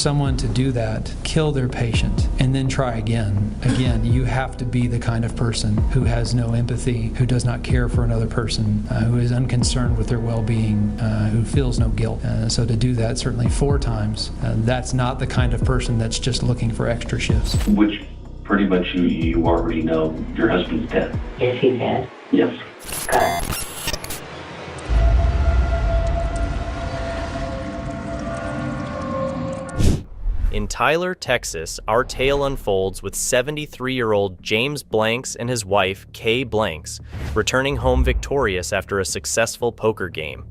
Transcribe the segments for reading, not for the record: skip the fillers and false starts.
someone to do that, kill their patient, and then try again. Again, you have to be the kind of person who has no empathy, who does not care for another person, who is unconcerned with their well-being, who feels no guilt. So to do that certainly 4 times, that's not the kind of person that's just looking for extra shifts. Which pretty much you already know your husband's dead. Is he dead? Yes. Got it. In Tyler, Texas, our tale unfolds with 73-year-old James Blanks and his wife, Kay Blanks, returning home victorious after a successful poker game.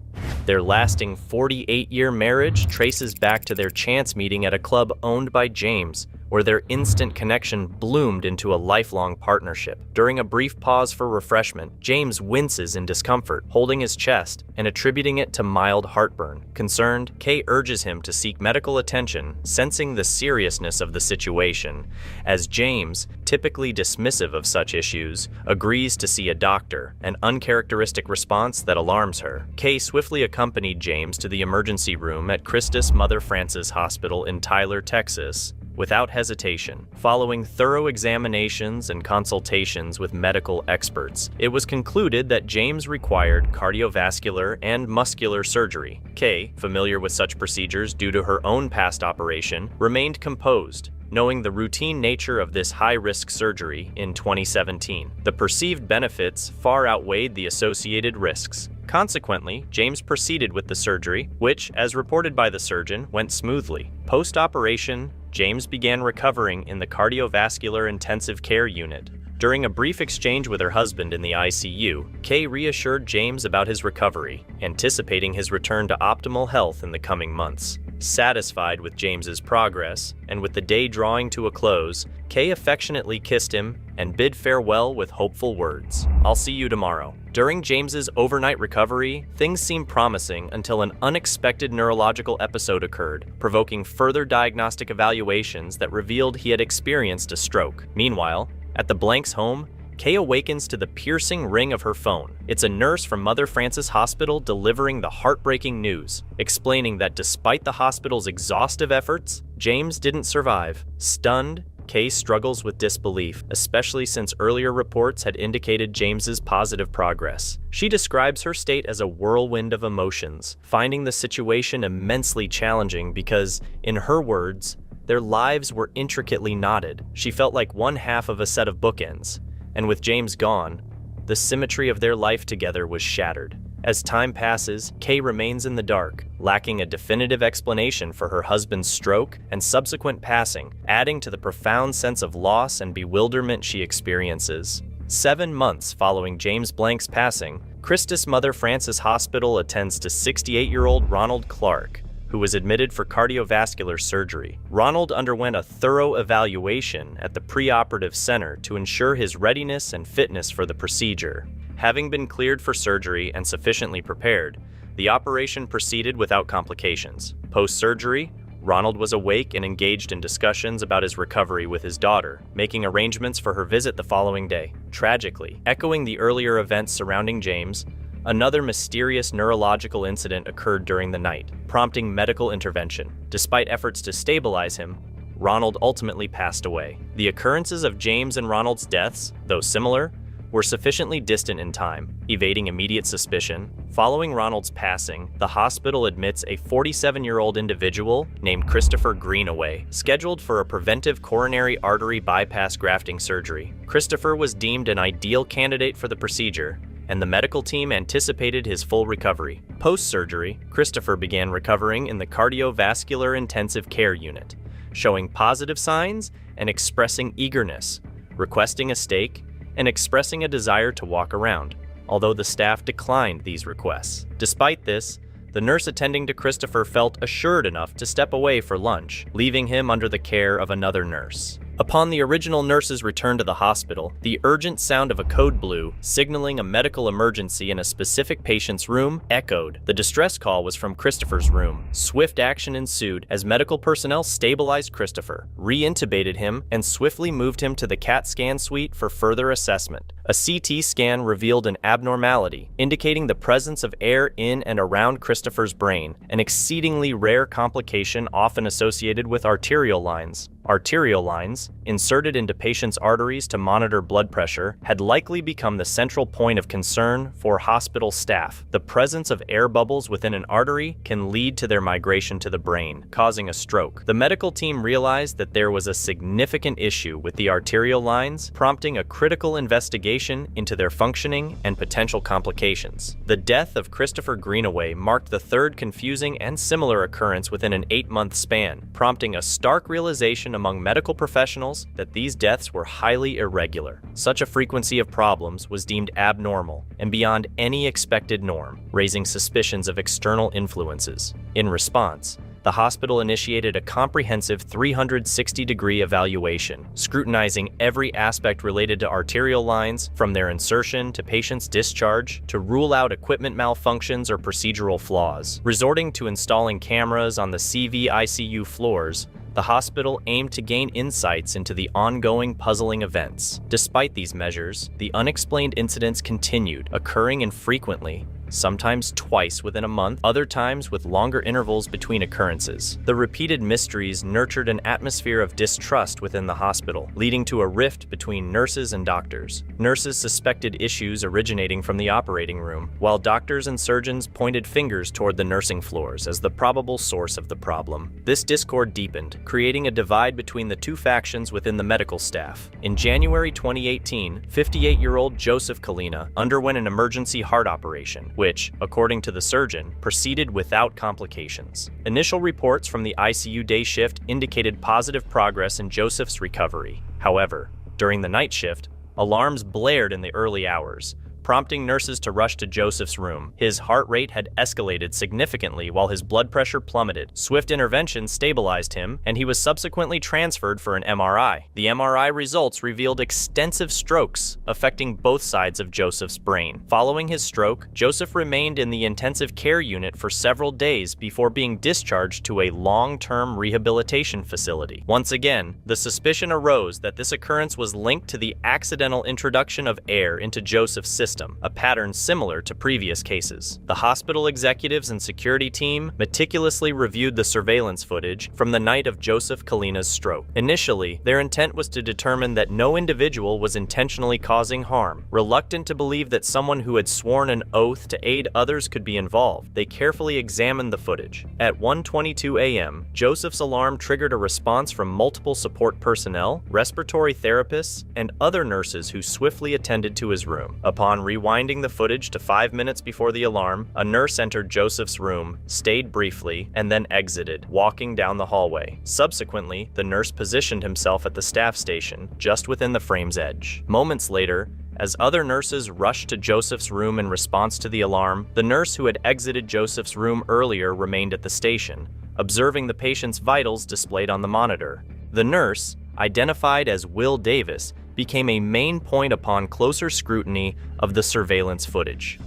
Their lasting 48-year marriage traces back to their chance meeting at a club owned by James, where their instant connection bloomed into a lifelong partnership. During a brief pause for refreshment, James winces in discomfort, holding his chest and attributing it to mild heartburn. Concerned, Kay urges him to seek medical attention, sensing the seriousness of the situation, as James, typically dismissive of such issues, agrees to see a doctor, an uncharacteristic response that alarms her. Kay swiftly accompanied James to the emergency room at Christus Mother Frances Hospital in Tyler, Texas, without hesitation. Following thorough examinations and consultations with medical experts, it was concluded that James required cardiovascular and muscular surgery. Kay, familiar with such procedures due to her own past operation, remained composed, knowing the routine nature of this high-risk surgery in 2017. The perceived benefits far outweighed the associated risks. Consequently, James proceeded with the surgery, which, as reported by the surgeon, went smoothly. Post-operation, James began recovering in the cardiovascular intensive care unit. During a brief exchange with her husband in the ICU, Kay reassured James about his recovery, anticipating his return to optimal health in the coming months. Satisfied with James's progress, and with the day drawing to a close, Kay affectionately kissed him and bid farewell with hopeful words. "I'll see you tomorrow." During James's overnight recovery, things seemed promising until an unexpected neurological episode occurred, provoking further diagnostic evaluations that revealed he had experienced a stroke. Meanwhile, at the Blanks' home, Kay awakens to the piercing ring of her phone. It's a nurse from Mother Frances Hospital delivering the heartbreaking news, explaining that despite the hospital's exhaustive efforts, James didn't survive. Stunned, Kay struggles with disbelief, especially since earlier reports had indicated James's positive progress. She describes her state as a whirlwind of emotions, finding the situation immensely challenging because, in her words, their lives were intricately knotted. She felt like one half of a set of bookends, and with James gone, the symmetry of their life together was shattered. As time passes, Kay remains in the dark, lacking a definitive explanation for her husband's stroke and subsequent passing, adding to the profound sense of loss and bewilderment she experiences. 7 months following James Blank's passing, Christus Mother Frances Hospital attends to 68-year-old Ronald Clark, who was admitted for cardiovascular surgery. Ronald underwent a thorough evaluation at the preoperative center to ensure his readiness and fitness for the procedure. Having been cleared for surgery and sufficiently prepared, the operation proceeded without complications. Post-surgery, Ronald was awake and engaged in discussions about his recovery with his daughter, making arrangements for her visit the following day. Tragically, echoing the earlier events surrounding James, another mysterious neurological incident occurred during the night, prompting medical intervention. Despite efforts to stabilize him, Ronald ultimately passed away. The occurrences of James and Ronald's deaths, though similar, were sufficiently distant in time, evading immediate suspicion. Following Ronald's passing, the hospital admits a 47-year-old individual named Christopher Greenaway, scheduled for a preventive coronary artery bypass grafting surgery. Christopher was deemed an ideal candidate for the procedure, and the medical team anticipated his full recovery. Post-surgery, Christopher began recovering in the cardiovascular intensive care unit, showing positive signs and expressing eagerness, requesting a steak, and expressing a desire to walk around, although the staff declined these requests. Despite this, the nurse attending to Christopher felt assured enough to step away for lunch, leaving him under the care of another nurse. Upon the original nurse's return to the hospital, the urgent sound of a code blue, signaling a medical emergency in a specific patient's room, echoed. The distress call was from Christopher's room. Swift action ensued as medical personnel stabilized Christopher, re-intubated him, and swiftly moved him to the CAT scan suite for further assessment. A CT scan revealed an abnormality, indicating the presence of air in and around Christopher's brain, an exceedingly rare complication often associated with arterial lines. Arterial lines, inserted into patients' arteries to monitor blood pressure, had likely become the central point of concern for hospital staff. The presence of air bubbles within an artery can lead to their migration to the brain, causing a stroke. The medical team realized that there was a significant issue with the arterial lines, prompting a critical investigation into their functioning and potential complications. The death of Christopher Greenaway marked the third confusing and similar occurrence within an 8-month span, prompting a stark realization among medical professionals that these deaths were highly irregular. Such a frequency of problems was deemed abnormal and beyond any expected norm, raising suspicions of external influences. In response, the hospital initiated a comprehensive 360-degree evaluation, scrutinizing every aspect related to arterial lines, from their insertion to patient's discharge, to rule out equipment malfunctions or procedural flaws. Resorting to installing cameras on the CV/ICU floors, the hospital aimed to gain insights into the ongoing puzzling events. Despite these measures, the unexplained incidents continued, occurring infrequently, sometimes twice within a month, other times with longer intervals between occurrences. The repeated mysteries nurtured an atmosphere of distrust within the hospital, leading to a rift between nurses and doctors. Nurses suspected issues originating from the operating room, while doctors and surgeons pointed fingers toward the nursing floors as the probable source of the problem. This discord deepened, creating a divide between the two factions within the medical staff. In January 2018, 58-year-old Joseph Kalina underwent an emergency heart operation, which, according to the surgeon, proceeded without complications. Initial reports from the ICU day shift indicated positive progress in Joseph's recovery. However, during the night shift, alarms blared in the early hours, prompting nurses to rush to Joseph's room. His heart rate had escalated significantly while his blood pressure plummeted. Swift intervention stabilized him, and he was subsequently transferred for an MRI. The MRI results revealed extensive strokes affecting both sides of Joseph's brain. Following his stroke, Joseph remained in the intensive care unit for several days before being discharged to a long-term rehabilitation facility. Once again, the suspicion arose that this occurrence was linked to the accidental introduction of air into Joseph's system, a pattern similar to previous cases. The hospital executives and security team meticulously reviewed the surveillance footage from the night of Joseph Kalina's stroke. Initially, their intent was to determine that no individual was intentionally causing harm. Reluctant to believe that someone who had sworn an oath to aid others could be involved, they carefully examined the footage. At 1:22 a.m., Joseph's alarm triggered a response from multiple support personnel, respiratory therapists, and other nurses who swiftly attended to his room. Upon rewinding the footage to 5 minutes before the alarm, a nurse entered Joseph's room, stayed briefly, and then exited, walking down the hallway. Subsequently, the nurse positioned himself at the staff station, just within the frame's edge. Moments later, as other nurses rushed to Joseph's room in response to the alarm, the nurse who had exited Joseph's room earlier remained at the station, observing the patient's vitals displayed on the monitor. The nurse, identified as Will Davis, became a main point upon closer scrutiny of the surveillance footage.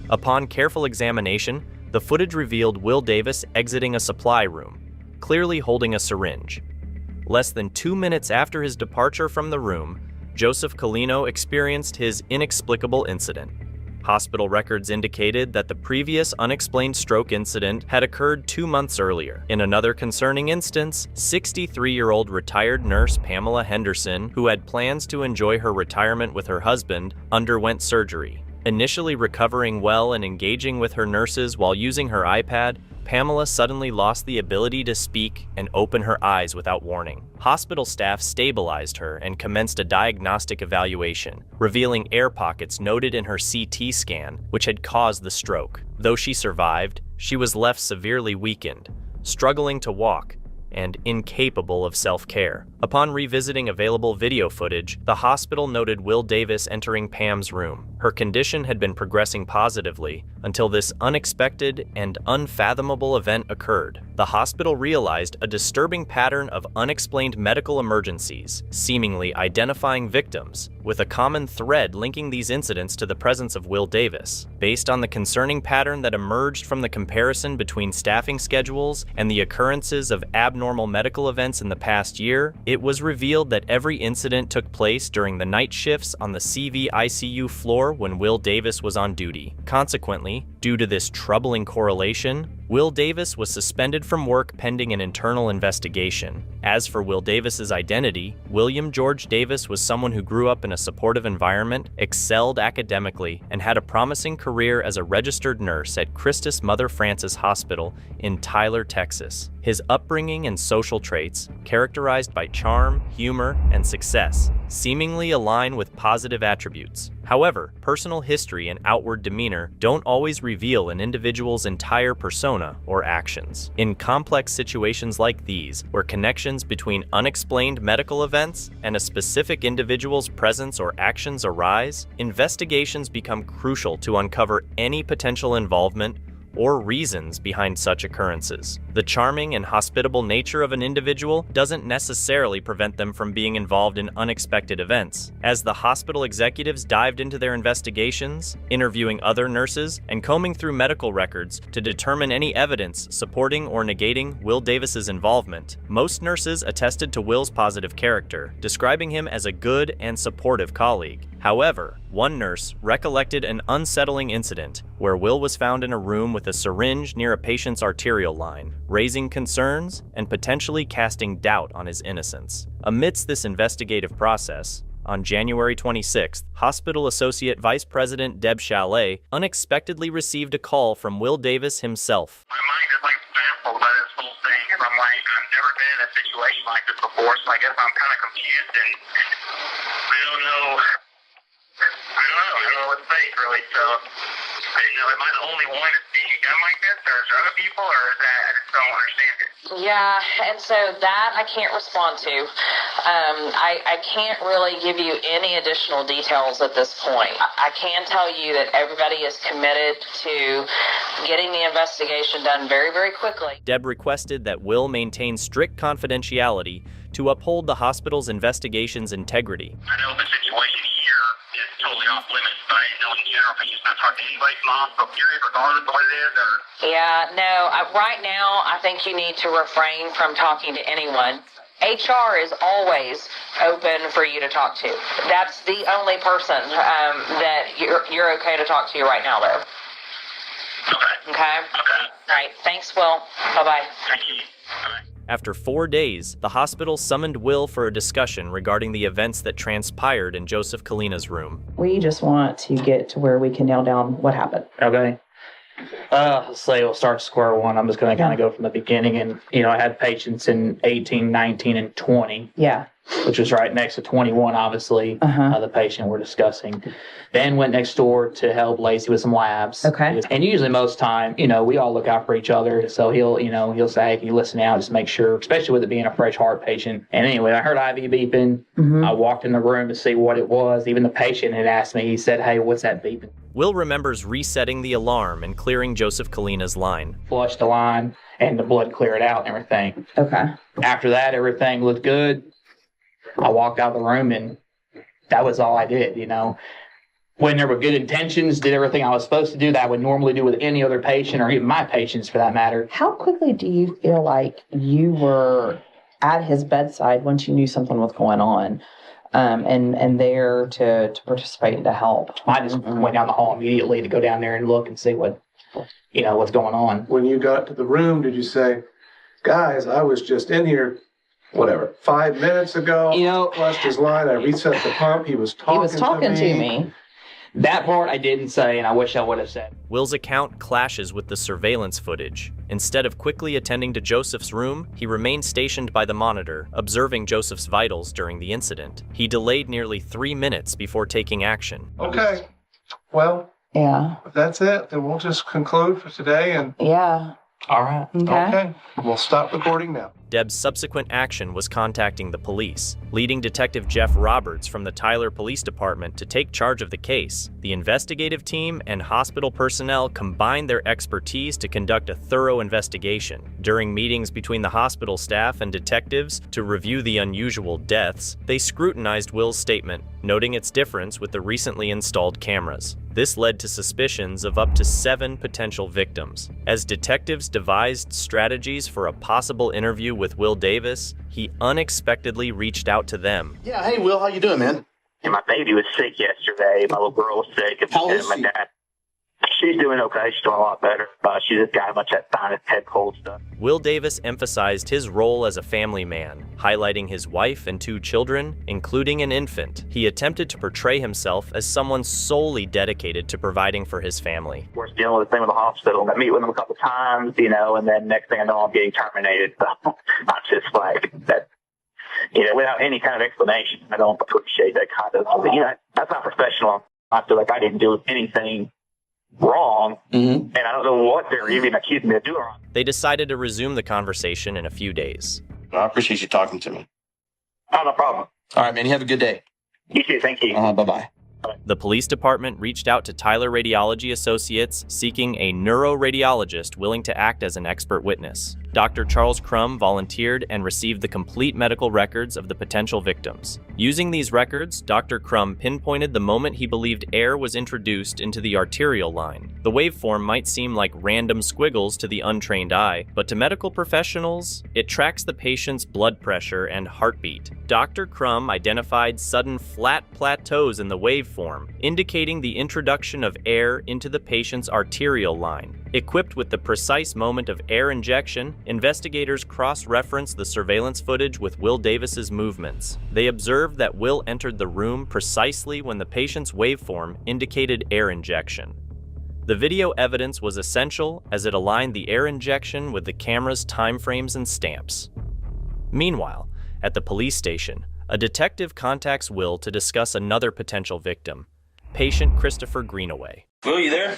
Upon careful examination, the footage revealed Will Davis exiting a supply room, clearly holding a syringe. Less than 2 minutes after his departure from the room, Joseph Kalina experienced his inexplicable incident. Hospital records indicated that the previous unexplained stroke incident had occurred 2 months earlier. In another concerning instance, 63-year-old retired nurse Pamela Henderson, who had plans to enjoy her retirement with her husband, underwent surgery. Initially recovering well and engaging with her nurses while using her iPad, Pamela suddenly lost the ability to speak and open her eyes without warning. Hospital staff stabilized her and commenced a diagnostic evaluation, revealing air pockets noted in her CT scan, which had caused the stroke. Though she survived, she was left severely weakened, struggling to walk, and incapable of self-care. Upon revisiting available video footage, the hospital noted Will Davis entering Pam's room. Her condition had been progressing positively until this unexpected and unfathomable event occurred. The hospital realized a disturbing pattern of unexplained medical emergencies, seemingly identifying victims, with a common thread linking these incidents to the presence of Will Davis. Based on the concerning pattern that emerged from the comparison between staffing schedules and the occurrences of abnormal medical events in the past year, it was revealed that every incident took place during the night shifts on the CV ICU floor when Will Davis was on duty. Consequently, due to this troubling correlation, Will Davis was suspended from work pending an internal investigation. As for Will Davis's identity, William George Davis was someone who grew up in a supportive environment, excelled academically, and had a promising career as a registered nurse at Christus Mother Frances Hospital in Tyler, Texas. His upbringing and social traits, characterized by charm, humor, and success, seemingly align with positive attributes. However, personal history and outward demeanor don't always reveal an individual's entire persona or actions. In complex situations like these, where connections between unexplained medical events and a specific individual's presence or actions arise, investigations become crucial to uncover any potential involvement or reasons behind such occurrences. The charming and hospitable nature of an individual doesn't necessarily prevent them from being involved in unexpected events. As the hospital executives dived into their investigations, interviewing other nurses, and combing through medical records to determine any evidence supporting or negating Will Davis's involvement, most nurses attested to Will's positive character, describing him as a good and supportive colleague. However, one nurse recollected an unsettling incident where Will was found in a room with a syringe near a patient's arterial line, raising concerns and potentially casting doubt on his innocence. Amidst this investigative process, on January 26th, Hospital Associate Vice President Deb Chalet unexpectedly received a call from Will Davis himself. My mind is like baffled by this whole thing. I'm like, I've never been in a situation like this before, so I guess I'm kind of confused and I don't know what to say, really. So, I didn't know, am I the only one that's being done like this, or is there other people, or is that, I just don't understand it. Yeah, and so that I can't respond to. I can't really give you any additional details at this point. I can tell you that everybody is committed to getting the investigation done very, very quickly. Deb requested that Will maintain strict confidentiality to uphold the hospital's investigation's integrity. I know the situation here is totally off limits, but I didn't know in general if I just not talk to anybody from the hospital, period, regardless of what it is, or... Yeah, no, right now I think you need to refrain from talking to anyone. HR is always open for you to talk to. That's the only person that you're okay to talk to right now, though. Okay? All right, thanks, Will. Bye-bye. Thank you. Bye. After 4 days, the hospital summoned Will for a discussion regarding the events that transpired in Joseph Kalina's room. We just want to get to where we can nail down what happened. Okay. Let's say we'll start square one. I'm just going to kind of go from the beginning. And, I had patients in 18, 19, and 20. Yeah. Which was right next to 21, obviously, the patient we're discussing. Then went next door to help Lacey with some labs. Okay. And usually most time, we all look out for each other. So he'll say, hey, can you listen out, just make sure, especially with it being a fresh heart patient. And anyway, I heard IV beeping. I walked in the room to see what it was. Even the patient had asked me, he said, hey, what's that beeping? Will remembers resetting the alarm and clearing Joseph Kalina's line. Flushed the line and the blood cleared out and everything. Okay. After that, everything looked good. I walked out of the room and that was all I did, When there were good intentions, did everything I was supposed to do that I would normally do with any other patient or even my patients for that matter. How quickly do you feel like you were at his bedside once you knew something was going on and there to participate and to help? I just went down the hall immediately to go down there and look and see what's going on. When you got to the room, did you say, guys, I was just in here 5 minutes ago, flushed his line, I reset the pump, he was talking to me. That part I didn't say, and I wish I would have said. Will's account clashes with the surveillance footage. Instead of quickly attending to Joseph's room, he remained stationed by the monitor, observing Joseph's vitals during the incident. He delayed nearly 3 minutes before taking action. Okay, well, if that's it, then we'll just conclude for today. And yeah. All right. Okay, we'll stop recording now. Deb's subsequent action was contacting the police, leading Detective Jeff Roberts from the Tyler Police Department to take charge of the case. The investigative team and hospital personnel combined their expertise to conduct a thorough investigation. During meetings between the hospital staff and detectives to review the unusual deaths, they scrutinized Will's statement, noting its difference with the recently installed cameras. This led to suspicions of up to 7 potential victims. As detectives devised strategies for a possible interview with Will Davis, he unexpectedly reached out to them. Yeah, hey Will, how you doing, man? And my baby was sick yesterday. My little girl was sick. How is my she? dad. She's doing okay. She's doing a lot better. She just got a bunch of that sinus head cold stuff. Will Davis emphasized his role as a family man, highlighting his wife and 2 children, including an infant. He attempted to portray himself as someone solely dedicated to providing for his family. We're dealing with the thing with the hospital. I meet with them a couple times, and then next thing I know, I'm getting terminated. So not just like that, without any kind of explanation. I don't appreciate that kind of, that's not professional. I feel like I didn't do anything wrong, and I don't know what they're even accusing me of doing wrong. They decided to resume the conversation in a few days. I appreciate you talking to me. Oh, no problem. All right, man, you have a good day. You too, thank you. Bye-bye. The police department reached out to Tyler Radiology Associates seeking a neuroradiologist willing to act as an expert witness. Dr. Charles Crum volunteered and received the complete medical records of the potential victims. Using these records, Dr. Crum pinpointed the moment he believed air was introduced into the arterial line. The waveform might seem like random squiggles to the untrained eye, but to medical professionals, it tracks the patient's blood pressure and heartbeat. Dr. Crum identified sudden flat plateaus in the waveform, indicating the introduction of air into the patient's arterial line. Equipped with the precise moment of air injection, investigators cross-referenced the surveillance footage with Will Davis's movements. They observed that Will entered the room precisely when the patient's waveform indicated air injection. The video evidence was essential as it aligned the air injection with the camera's timeframes and stamps. Meanwhile, at the police station, a detective contacts Will to discuss another potential victim, patient Christopher Greenaway. Will, you there?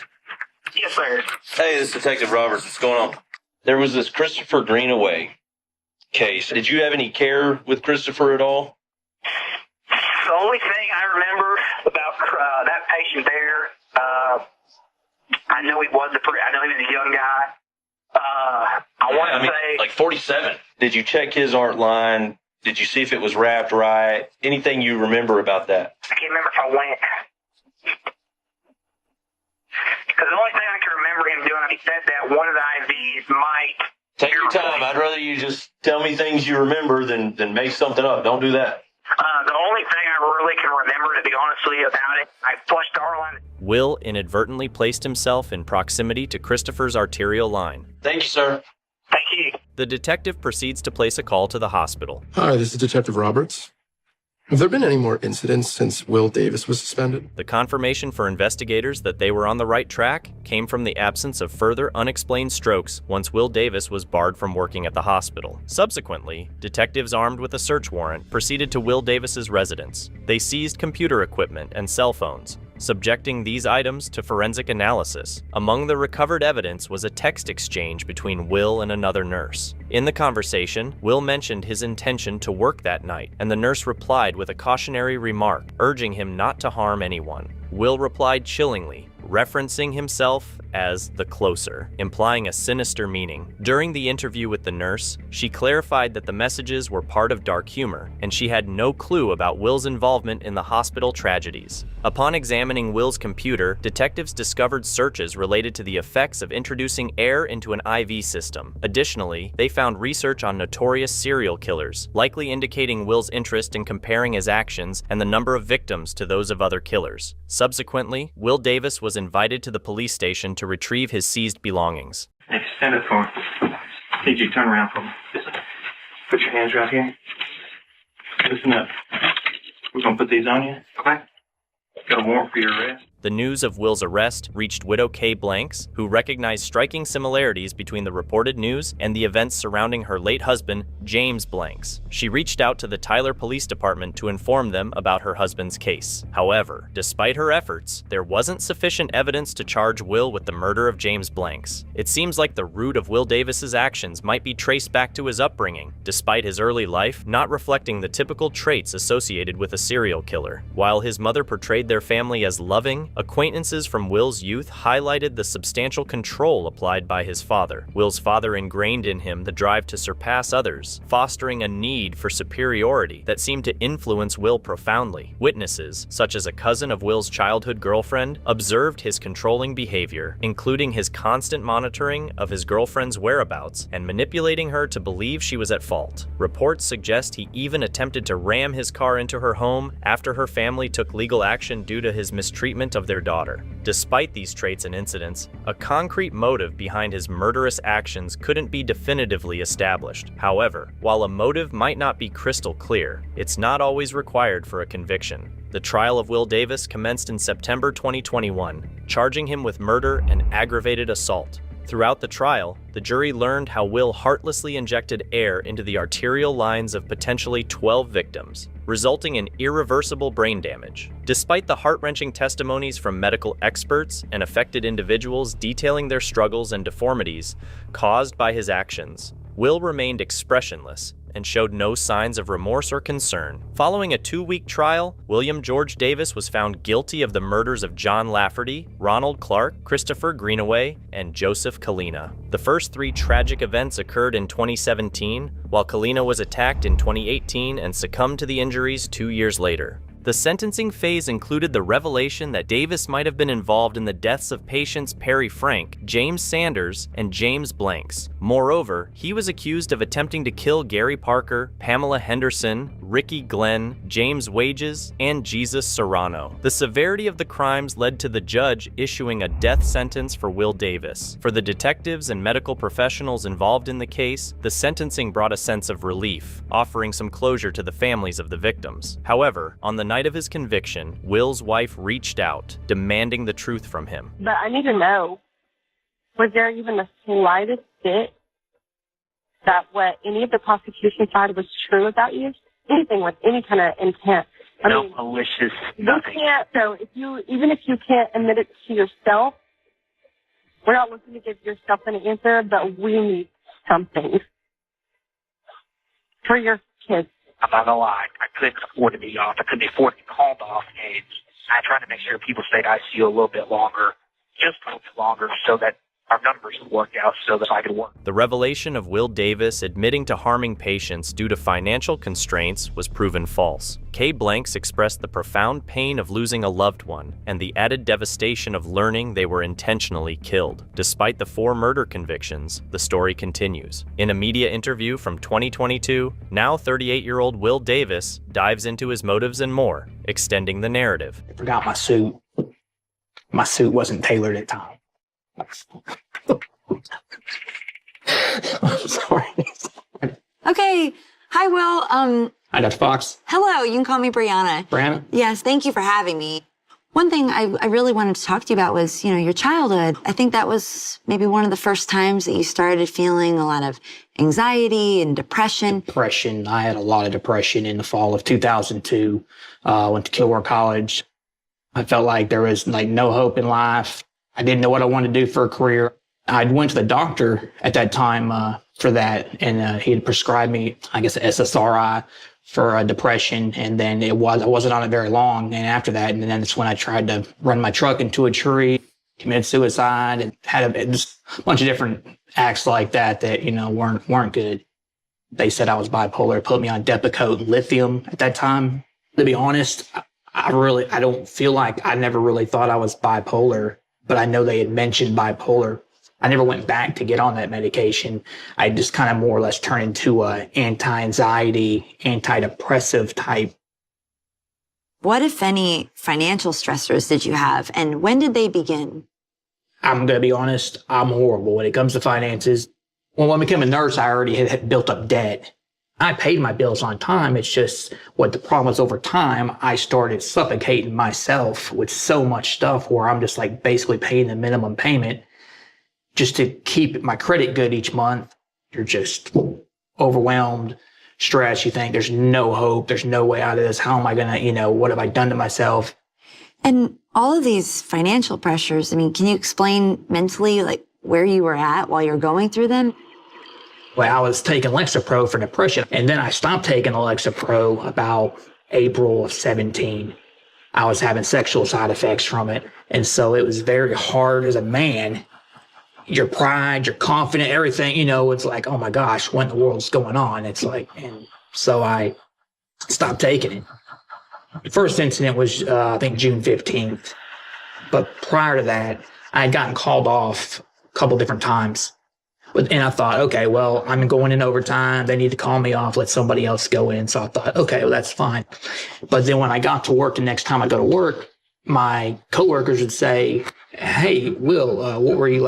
Yes, sir. Hey, this is Detective Roberts. What's going on? There was this Christopher Greenaway case. Did you have any care with Christopher at all? The only thing I remember about that patient there, I know he was a young guy. I want to say like 47. Did you check his art line? Did you see if it was wrapped right? Anything you remember about that? I can't remember if I went. Because the only thing I can remember him doing, he said that one of the IVs might... Take your time. I'd rather you just tell me things you remember than make something up. Don't do that. The only thing I really can remember, to be honest with you, about it, I flushed our line. Will inadvertently placed himself in proximity to Christopher's arterial line. Thank you, sir. Thank you. The detective proceeds to place a call to the hospital. Hi, this is Detective Roberts. Have there been any more incidents since Will Davis was suspended? The confirmation for investigators that they were on the right track came from the absence of further unexplained strokes once Will Davis was barred from working at the hospital. Subsequently, detectives armed with a search warrant proceeded to Will Davis's residence. They seized computer equipment and cell phones, subjecting these items to forensic analysis. Among the recovered evidence was a text exchange between Will and another nurse. In the conversation, Will mentioned his intention to work that night, and the nurse replied with a cautionary remark, urging him not to harm anyone. Will replied chillingly, referencing himself as the closer, implying a sinister meaning. During the interview with the nurse, she clarified that the messages were part of dark humor, and she had no clue about Will's involvement in the hospital tragedies. Upon examining Will's computer, detectives discovered searches related to the effects of introducing air into an IV system. Additionally, they found research on notorious serial killers, likely indicating Will's interest in comparing his actions and the number of victims to those of other killers. Subsequently, Will Davis was invited to the police station to retrieve his seized belongings. Extend it for me. Need you to turn around for me. Put your hands right here. Listen up. We're going to put these on you. Okay. Got a warrant for your arrest. the news of Will's arrest reached widow Kay Blanks, who recognized striking similarities between the reported news and the events surrounding her late husband, James Blanks. She reached out to the Tyler Police Department to inform them about her husband's case. However, despite her efforts, there wasn't sufficient evidence to charge Will with the murder of James Blanks. It seems like the root of Will Davis's actions might be traced back to his upbringing, despite his early life not reflecting the typical traits associated with a serial killer. While his mother portrayed their family as loving, acquaintances from Will's youth highlighted the substantial control applied by his father. Will's father ingrained in him the drive to surpass others, fostering a need for superiority that seemed to influence Will profoundly. Witnesses, such as a cousin of Will's childhood girlfriend, observed his controlling behavior, including his constant monitoring of his girlfriend's whereabouts and manipulating her to believe she was at fault. Reports suggest he even attempted to ram his car into her home after her family took legal action due to his mistreatment of their daughter. Despite these traits and incidents, a concrete motive behind his murderous actions couldn't be definitively established. However, while a motive might not be crystal clear, it's not always required for a conviction. The trial of Will Davis commenced in September 2021, charging him with murder and aggravated assault. Throughout the trial, the jury learned how Will heartlessly injected air into the arterial lines of potentially 12 victims, resulting in irreversible brain damage. Despite the heart-wrenching testimonies from medical experts and affected individuals detailing their struggles and deformities caused by his actions, Will remained expressionless and showed no signs of remorse or concern. Following a 2-week trial, William George Davis was found guilty of the murders of John Lafferty, Ronald Clark, Christopher Greenaway, and Joseph Kalina. The first 3 tragic events occurred in 2017, while Kalina was attacked in 2018 and succumbed to the injuries 2 years later. The sentencing phase included the revelation that Davis might have been involved in the deaths of patients Perry Frank, James Sanders, and James Blanks. Moreover, he was accused of attempting to kill Gary Parker, Pamela Henderson, Ricky Glenn, James Wages, and Jesus Serrano. The severity of the crimes led to the judge issuing a death sentence for Will Davis. For the detectives and medical professionals involved in the case, the sentencing brought a sense of relief, offering some closure to the families of the victims. However, on the night of his conviction, Will's wife reached out, demanding the truth from him. But I need to know, was there even the slightest bit that what any of the prosecution side was true about you? Anything with any kind of intent? No malicious, nothing. Even if you can't admit it to yourself, we're not looking to give yourself an answer, but we need something for your kids. I'm not gonna lie, I couldn't afford to be off. I couldn't afford to be called off, and I tried to make sure people stayed ICU a little bit longer, just a little bit longer, so that our numbers would work out so that I could work. The revelation of Will Davis admitting to harming patients due to financial constraints was proven false. Kay Blanks expressed the profound pain of losing a loved one and the added devastation of learning they were intentionally killed. Despite the 4 murder convictions, the story continues. In a media interview from 2022, now 38-year-old Will Davis dives into his motives and more, extending the narrative. I forgot my suit. My suit wasn't tailored at time. I'm sorry. Okay. Hi, Will. Hi, Dr. Fox. Hello. You can call me Brianna. Brianna? Yes. Thank you for having me. One thing I really wanted to talk to you about was, your childhood. I think that was maybe one of the first times that you started feeling a lot of anxiety and depression. Depression. I had a lot of depression in the fall of 2002. Went to Kilgore College. I felt like there was no hope in life. I didn't know what I wanted to do for a career. I went to the doctor at that time for that, and he had prescribed me, I guess, SSRI for depression, and then I wasn't on it very long, and after that, and then that's when I tried to run my truck into a tree, committed suicide, and had just a bunch of different acts like that weren't good. They said I was bipolar, put me on Depakote and lithium at that time. To be honest, I don't feel like I never really thought I was bipolar. But I know they had mentioned bipolar. I never went back to get on that medication. I just kind of more or less turned into a anti-anxiety, antidepressive type. What, if any, financial stressors did you have, and when did they begin? I'm going to be honest, I'm horrible when it comes to finances. When I became a nurse, I already had built up debt. I paid my bills on time. It's just what the problem was over time, I started suffocating myself with so much stuff where I'm just like basically paying the minimum payment just to keep my credit good each month. You're just overwhelmed, stressed. You think there's no hope. There's no way out of this. How am I going to, what have I done to myself? And all of these financial pressures, I mean, can you explain mentally like where you were at while you're going through them? Well, I was taking Lexapro for depression, and then I stopped taking the Lexapro about April of 17. I was having sexual side effects from it, and so it was very hard as a man. Your pride, your confidence, everything, it's like, oh my gosh, what in the world's going on? It's like, and so I stopped taking it. The first incident was, I think, June 15th. But prior to that, I had gotten called off a couple different times. And I thought, okay, well, I'm going in overtime. They need to call me off, let somebody else go in. So I thought, okay, well, that's fine. But then when I got to work, the next time I go to work, my coworkers would say, hey, Will, what were you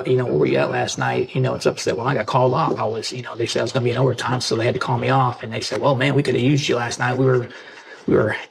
at last night? It's upset. Well, I got called off. I was, they said I was going to be in overtime, so they had to call me off. And they said, well, man, we could have used you last night. We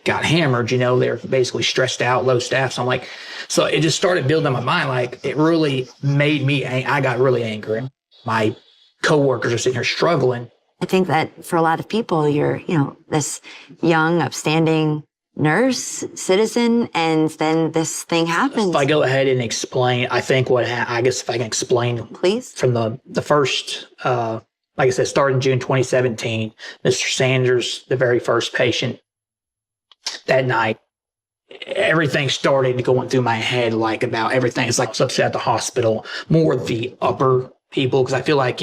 got hammered, they were basically stressed out, low staff. So I'm like, so it just started building in my mind. Like it really made me, I got really angry. My coworkers are sitting here struggling. I think that for a lot of people, you're, this young, upstanding nurse, citizen, and then this thing happens. If I go ahead and explain, I think I guess if I can explain. Please. From the first, like I said, starting June 2017, Mr. Sanders, the very first patient, that night, everything started going through my head, like about everything. It's like it's upset at the hospital, more the upper people, because I feel like,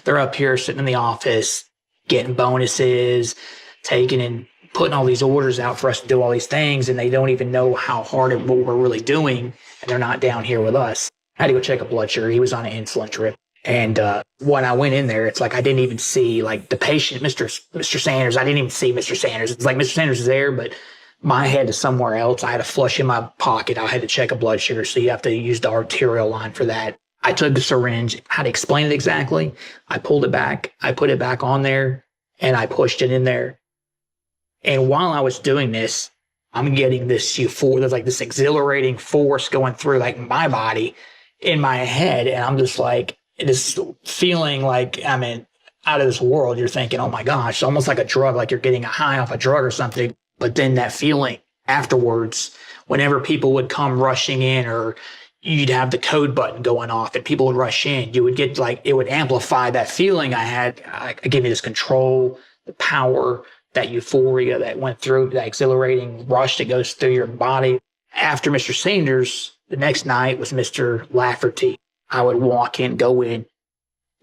they're up here sitting in the office, getting bonuses, taking and putting all these orders out for us to do all these things, and they don't even know how hard what we're really doing, and they're not down here with us. I had to go check a blood sugar. He was on an insulin drip. And when I went in there, it's like I didn't even see, like, the patient, Mr. Sanders. I didn't even see Mr. Sanders. It's like Mr. Sanders is there, but my head is somewhere else. I had a flush in my pocket. I had to check a blood sugar, so you have to use the arterial line for that. I took the syringe, how to explain it exactly. I pulled it back. I put it back on there, and I pushed it in there. And while I was doing this, I'm getting this euphoria. There's like this exhilarating force going through like my body in my head. And I'm just like, this feeling like I'm out of this world. You're thinking, oh my gosh, almost like a drug, like you're getting a high off a drug or something. But then that feeling afterwards, whenever people would come rushing in, or you'd have the code button going off and people would rush in, you would get like, it would amplify that feeling I had. It gave me this control, the power, that euphoria that went through, that exhilarating rush that goes through your body. After Mr. Sanders, the next night was Mr. Lafferty. I would walk in, go in,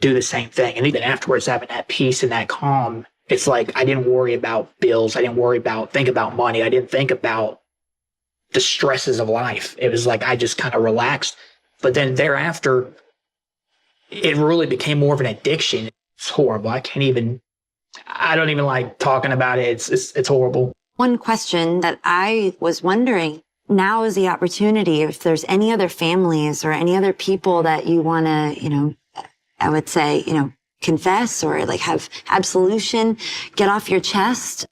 do the same thing. And even afterwards, having that peace and that calm, it's like I didn't worry about bills. I didn't think about money. I didn't think about the stresses of life. It was like I just kind of relaxed. But then thereafter, it really became more of an addiction. It's horrible. I don't even like talking about it. It's horrible. One question that I was wondering, now is the opportunity, if there's any other families or any other people that you want to, I would say, confess or like have absolution, get off your chest.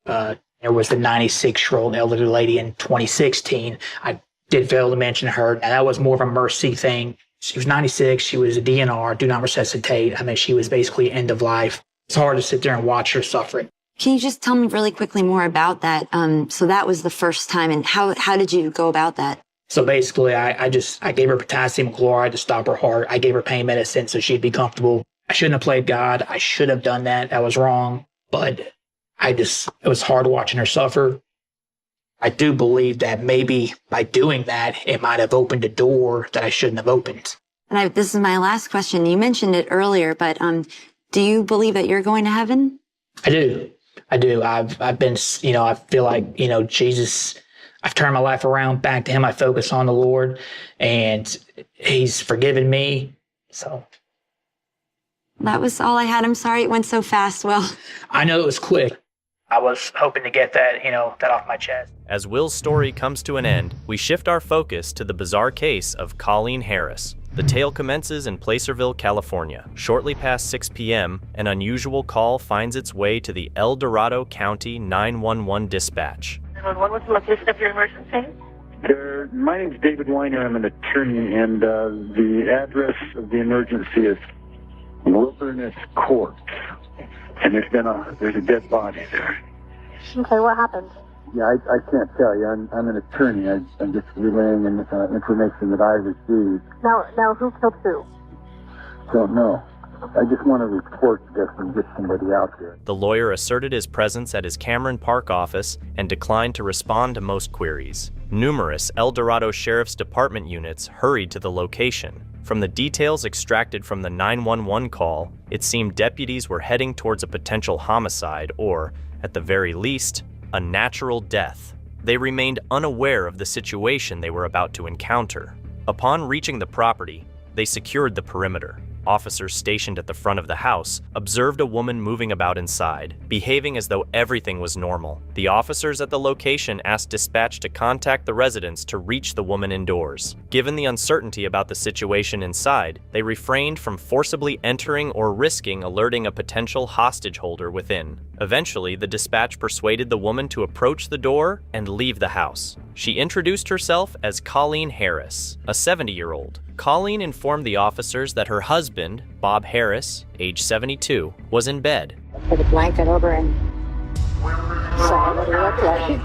There was the 96-year-old elderly lady in 2016. I did fail to mention her. And that was more of a mercy thing. She was 96. She was a DNR, do not resuscitate. She was basically end of life. It's hard to sit there and watch her suffering. Can you just tell me really quickly more about that? So that was the first time, and how did you go about that? So basically, I gave her potassium chloride to stop her heart. I gave her pain medicine so she'd be comfortable. I shouldn't have played God. I should have done that. That was wrong. But it was hard watching her suffer. I do believe that maybe by doing that, it might have opened a door that I shouldn't have opened. And this is my last question. You mentioned it earlier, but do you believe that you're going to heaven? I do. I've been, I feel like, Jesus, I've turned my life around back to him. I focus on the Lord, and he's forgiven me. So that was all I had. I'm sorry it went so fast, Will. I know it was quick. I was hoping to get that, that off my chest. As Will's story comes to an end, we shift our focus to the bizarre case of Colleen Harris. The tale commences in Placerville, California. Shortly past 6 p.m., an unusual call finds its way to the El Dorado County 911 dispatch. 911, what's the location of your emergency? My name's David Weiner. I'm an attorney, and the address of the emergency is Wilderness Court. And there's a dead body there. Okay, what happened? Yeah, I can't tell you. I'm an attorney. I'm just relaying information that I received. Now, who killed who? Don't know. I just want to report this and get somebody out there. The lawyer asserted his presence at his Cameron Park office and declined to respond to most queries. Numerous El Dorado Sheriff's Department units hurried to the location. From the details extracted from the 911 call, it seemed deputies were heading towards a potential homicide or, at the very least, a natural death. They remained unaware of the situation they were about to encounter. Upon reaching the property, they secured the perimeter. Officers stationed at the front of the house observed a woman moving about inside, behaving as though everything was normal. The officers at the location asked dispatch to contact the residents to reach the woman indoors. Given the uncertainty about the situation inside, they refrained from forcibly entering or risking alerting a potential hostage holder within. Eventually, the dispatch persuaded the woman to approach the door and leave the house. She introduced herself as Colleen Harris, a 70-year-old. Colleen informed the officers that her husband, Bob Harris, age 72, was in bed. Put a blanket over and saw what he looked like.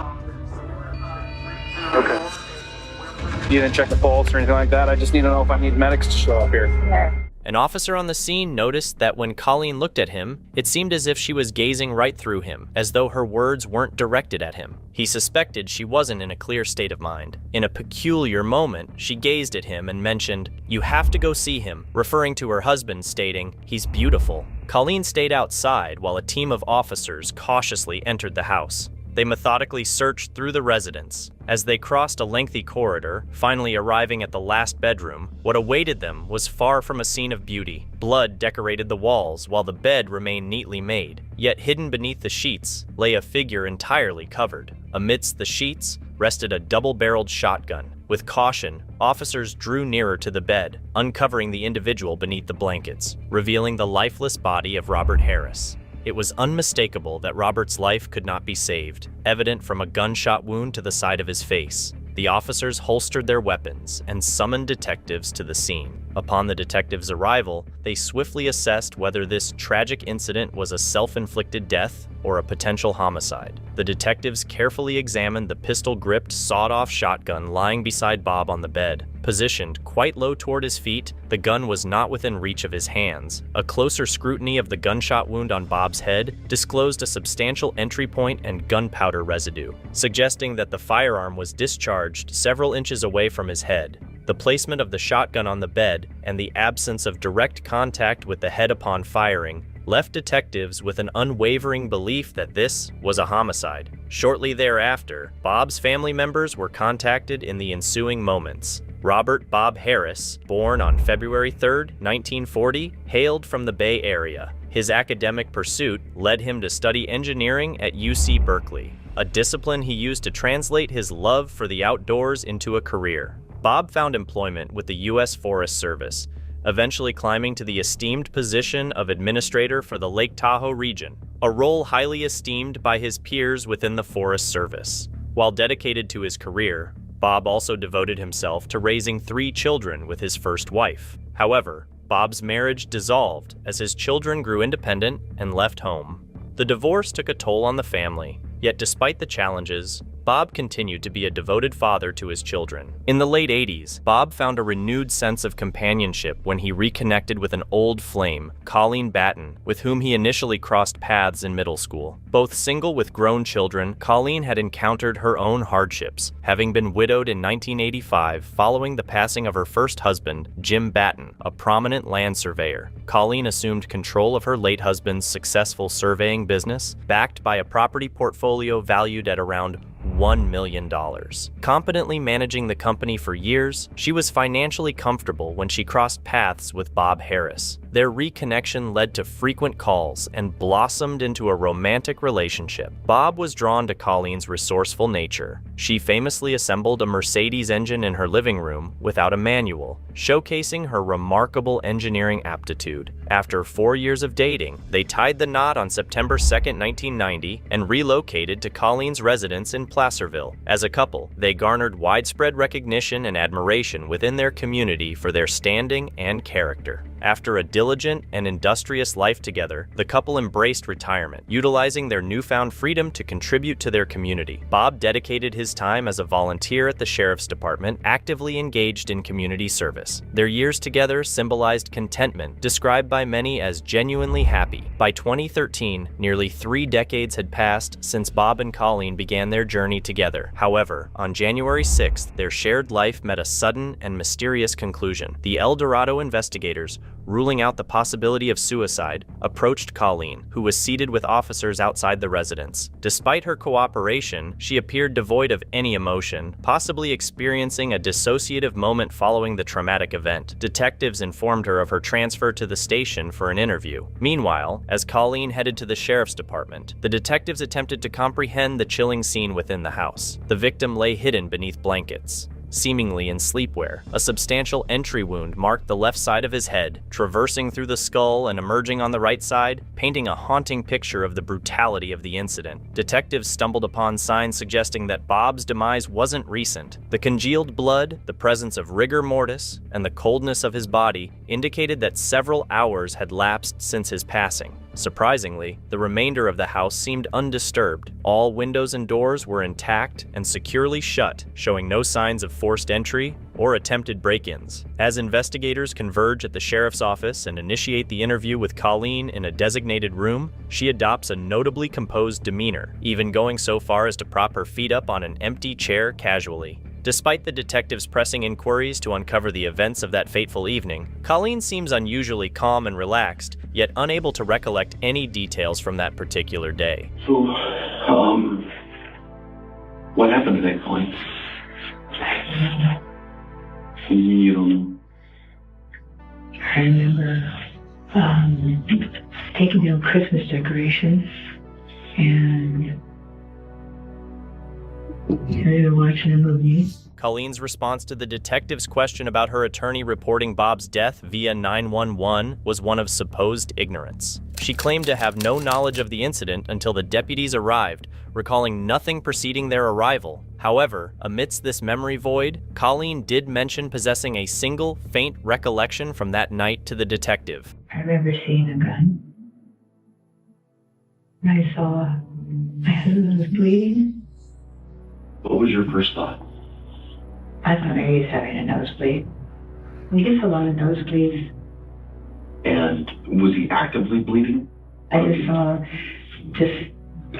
Okay. You didn't check the pulse or anything like that? I just need to know if I need medics to show up here. Yeah. An officer on the scene noticed that when Colleen looked at him, it seemed as if she was gazing right through him, as though her words weren't directed at him. He suspected she wasn't in a clear state of mind. In a peculiar moment, she gazed at him and mentioned, "You have to go see him," referring to her husband, stating, "He's beautiful." Colleen stayed outside while a team of officers cautiously entered the house. They methodically searched through the residence. As they crossed a lengthy corridor, finally arriving at the last bedroom, what awaited them was far from a scene of beauty. Blood decorated the walls while the bed remained neatly made. Yet hidden beneath the sheets lay a figure entirely covered. Amidst the sheets rested a double-barreled shotgun. With caution, officers drew nearer to the bed, uncovering the individual beneath the blankets, revealing the lifeless body of Robert Harris. It was unmistakable that Robert's life could not be saved, evident from a gunshot wound to the side of his face. The officers holstered their weapons and summoned detectives to the scene. Upon the detectives' arrival, they swiftly assessed whether this tragic incident was a self-inflicted death or a potential homicide. The detectives carefully examined the pistol-gripped, sawed-off shotgun lying beside Bob on the bed. Positioned quite low toward his feet, the gun was not within reach of his hands. A closer scrutiny of the gunshot wound on Bob's head disclosed a substantial entry point and gunpowder residue, suggesting that the firearm was discharged several inches away from his head. The placement of the shotgun on the bed and the absence of direct contact with the head upon firing left detectives with an unwavering belief that this was a homicide. Shortly thereafter, Bob's family members were contacted in the ensuing moments. Robert Bob Harris, born on February 3, 1940, hailed from the Bay Area. His academic pursuit led him to study engineering at UC Berkeley, a discipline he used to translate his love for the outdoors into a career. Bob found employment with the U.S. Forest Service, eventually climbing to the esteemed position of administrator for the Lake Tahoe region, a role highly esteemed by his peers within the Forest Service. While dedicated to his career, Bob also devoted himself to raising 3 children with his first wife. However, Bob's marriage dissolved as his children grew independent and left home. The divorce took a toll on the family, yet despite the challenges, Bob continued to be a devoted father to his children. In the late 80s, Bob found a renewed sense of companionship when he reconnected with an old flame, Colleen Batten, with whom he initially crossed paths in middle school. Both single with grown children, Colleen had encountered her own hardships, having been widowed in 1985 following the passing of her first husband, Jim Batten, a prominent land surveyor. Colleen assumed control of her late husband's successful surveying business, backed by a property portfolio valued at around $1 million. Competently managing the company for years, she was financially comfortable when she crossed paths with Bob Harris. Their reconnection led to frequent calls and blossomed into a romantic relationship. Bob was drawn to Colleen's resourceful nature. She famously assembled a Mercedes engine in her living room without a manual, showcasing her remarkable engineering aptitude. After 4 years of dating, they tied the knot on September 2, 1990, and relocated to Colleen's residence in Placerville. As a couple, they garnered widespread recognition and admiration within their community for their standing and character. After a diligent and industrious life together, the couple embraced retirement, utilizing their newfound freedom to contribute to their community. Bob dedicated his time as a volunteer at the Sheriff's Department, actively engaged in community service. Their years together symbolized contentment, described by many as genuinely happy. By 2013, nearly 3 decades had passed since Bob and Colleen began their journey together. However, on January 6th, their shared life met a sudden and mysterious conclusion. The El Dorado investigators, ruling out the possibility of suicide, approached Colleen, who was seated with officers outside the residence. Despite her cooperation, she appeared devoid of any emotion, possibly experiencing a dissociative moment following the traumatic event. Detectives informed her of her transfer to the station for an interview. Meanwhile, as Colleen headed to the Sheriff's Department, the detectives attempted to comprehend the chilling scene within the house. The victim lay hidden beneath blankets, seemingly in sleepwear. A substantial entry wound marked the left side of his head, traversing through the skull and emerging on the right side, painting a haunting picture of the brutality of the incident. Detectives stumbled upon signs suggesting that Bob's demise wasn't recent. The congealed blood, the presence of rigor mortis, and the coldness of his body indicated that several hours had lapsed since his passing. Surprisingly, the remainder of the house seemed undisturbed. All windows and doors were intact and securely shut, showing no signs of forced entry or attempted break-ins. As investigators converge at the sheriff's office and initiate the interview with Colleen in a designated room, she adopts a notably composed demeanor, even going so far as to prop her feet up on an empty chair casually. Despite the detectives' pressing inquiries to uncover the events of that fateful evening, Colleen seems unusually calm and relaxed, yet unable to recollect any details from that particular day. So, what happened today, Colleen? You don't know? I remember taking down Christmas decorations and we were watching a movie. Colleen's response to the detective's question about her attorney reporting Bob's death via 911 was one of supposed ignorance. She claimed to have no knowledge of the incident until the deputies arrived, recalling nothing preceding their arrival. However, amidst this memory void, Colleen did mention possessing a single, faint recollection from that night to the detective. I remember seeing a gun. And I saw my husband was bleeding. What was your first thought? I thought maybe he was having a nosebleed. We get a lot of nosebleeds. And was he actively bleeding? I just saw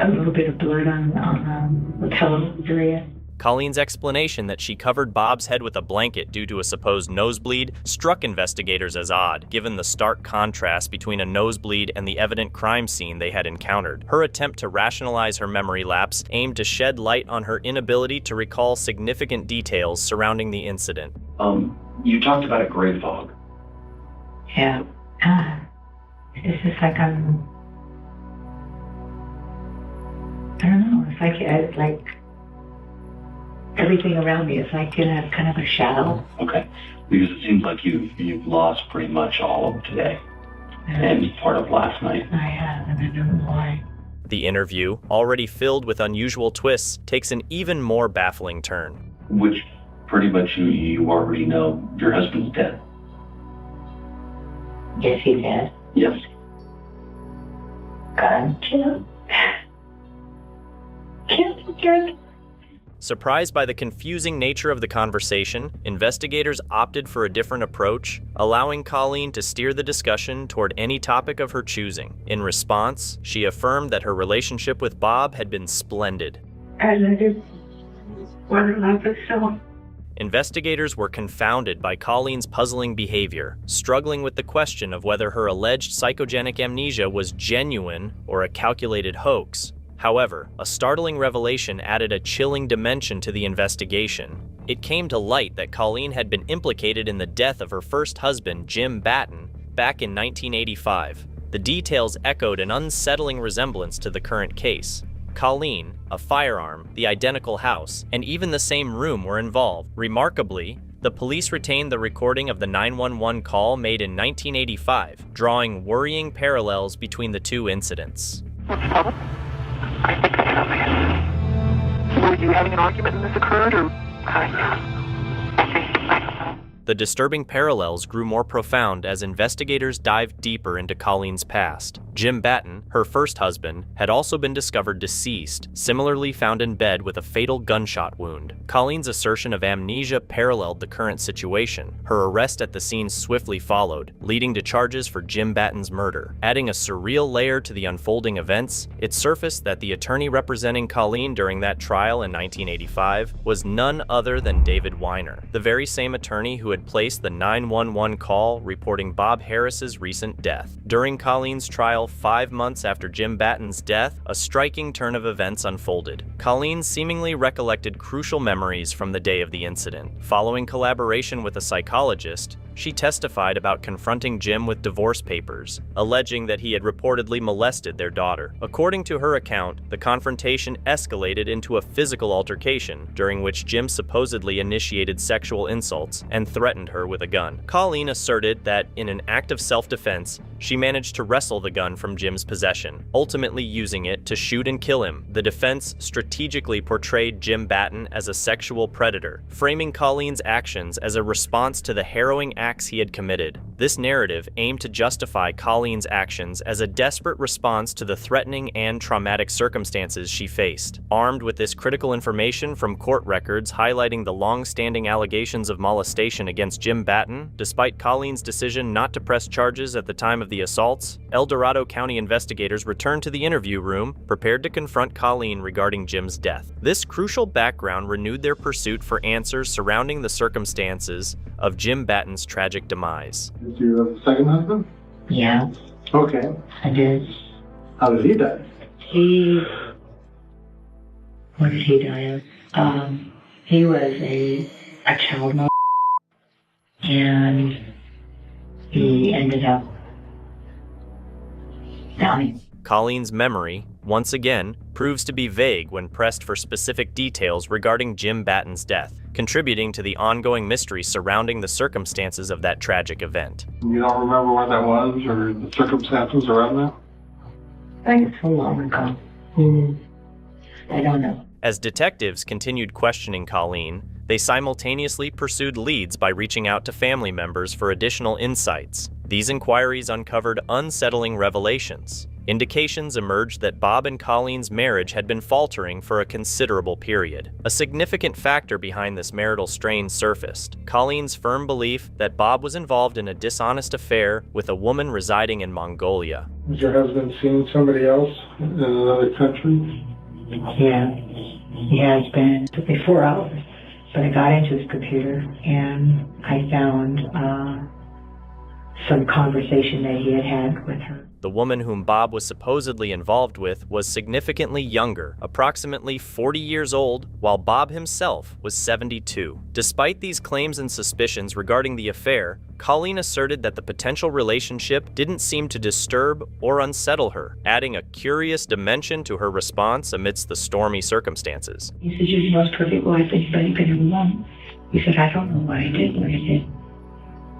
a little bit of blood on the pillow area. Colleen's explanation that she covered Bob's head with a blanket due to a supposed nosebleed struck investigators as odd, given the stark contrast between a nosebleed and the evident crime scene they had encountered. Her attempt to rationalize her memory lapse aimed to shed light on her inability to recall significant details surrounding the incident. You talked about a gray fog. Yeah. It's just like I don't know. It's like everything around me is like in a kind of a shadow. Okay. Because it seems like you've lost pretty much all of today. And part of last night. I have, and I don't know why. The interview, already filled with unusual twists, takes an even more baffling turn. Which pretty much you already know your husband's dead. Is he dead? Yes. God killed. Killed. Surprised by the confusing nature of the conversation, investigators opted for a different approach, allowing Colleen to steer the discussion toward any topic of her choosing. In response, she affirmed that her relationship with Bob had been splendid. I never want to love us so. Investigators were confounded by Colleen's puzzling behavior, struggling with the question of whether her alleged psychogenic amnesia was genuine or a calculated hoax. However, a startling revelation added a chilling dimension to the investigation. It came to light that Colleen had been implicated in the death of her first husband, Jim Batten, back in 1985. The details echoed an unsettling resemblance to the current case. Colleen, a firearm, the identical house, and even the same room were involved. Remarkably, the police retained the recording of the 911 call made in 1985, drawing worrying parallels between the two incidents. Were you having an argument when this occurred, or kind of? The disturbing parallels grew more profound as investigators dived deeper into Colleen's past. Jim Batten, her first husband, had also been discovered deceased, similarly found in bed with a fatal gunshot wound. Colleen's assertion of amnesia paralleled the current situation. Her arrest at the scene swiftly followed, leading to charges for Jim Batten's murder. Adding a surreal layer to the unfolding events, it surfaced that the attorney representing Colleen during that trial in 1985 was none other than David Weiner, the very same attorney who had placed the 911 call reporting Bob Harris's recent death. During Colleen's trial 5 months after Jim Batten's death, a striking turn of events unfolded. Colleen seemingly recollected crucial memories from the day of the incident. Following collaboration with a psychologist, she testified about confronting Jim with divorce papers, alleging that he had reportedly molested their daughter. According to her account, the confrontation escalated into a physical altercation, during which Jim supposedly initiated sexual insults and threatened her with a gun. Colleen asserted that, in an act of self-defense, she managed to wrestle the gun from Jim's possession, ultimately using it to shoot and kill him. The defense strategically portrayed Jim Batten as a sexual predator, framing Colleen's actions as a response to the harrowing acts he had committed. This narrative aimed to justify Colleen's actions as a desperate response to the threatening and traumatic circumstances she faced. Armed with this critical information from court records highlighting the long-standing allegations of molestation against Jim Batten, despite Colleen's decision not to press charges at the time of the assaults, El Dorado County investigators returned to the interview room, prepared to confront Colleen regarding Jim's death. This crucial background renewed their pursuit for answers surrounding the circumstances of Jim Batten's tragic demise. Did you have a second husband? Yeah, Okay. I did. How did he die? What did he die of? He was a child molester, and he ended up dying. Colleen's memory, once again, proves to be vague when pressed for specific details regarding Jim Batten's death, contributing to the ongoing mystery surrounding the circumstances of that tragic event. You don't remember what that was or the circumstances around that? I think it's so long ago. I don't know. As detectives continued questioning Colleen, they simultaneously pursued leads by reaching out to family members for additional insights. These inquiries uncovered unsettling revelations. Indications emerged that Bob and Colleen's marriage had been faltering for a considerable period. A significant factor behind this marital strain surfaced: Colleen's firm belief that Bob was involved in a dishonest affair with a woman residing in Mongolia. Has your husband seen somebody else in another country? Yeah, he has been. It took me 4 hours, but I got into his computer and I found some conversation that he had had with her. The woman whom Bob was supposedly involved with was significantly younger, approximately 40 years old, while Bob himself was 72. Despite these claims and suspicions regarding the affair, Colleen asserted that the potential relationship didn't seem to disturb or unsettle her, adding a curious dimension to her response amidst the stormy circumstances. He said, "You're the most perfect wife anybody could ever want." He said, "I don't know what I did, what I did."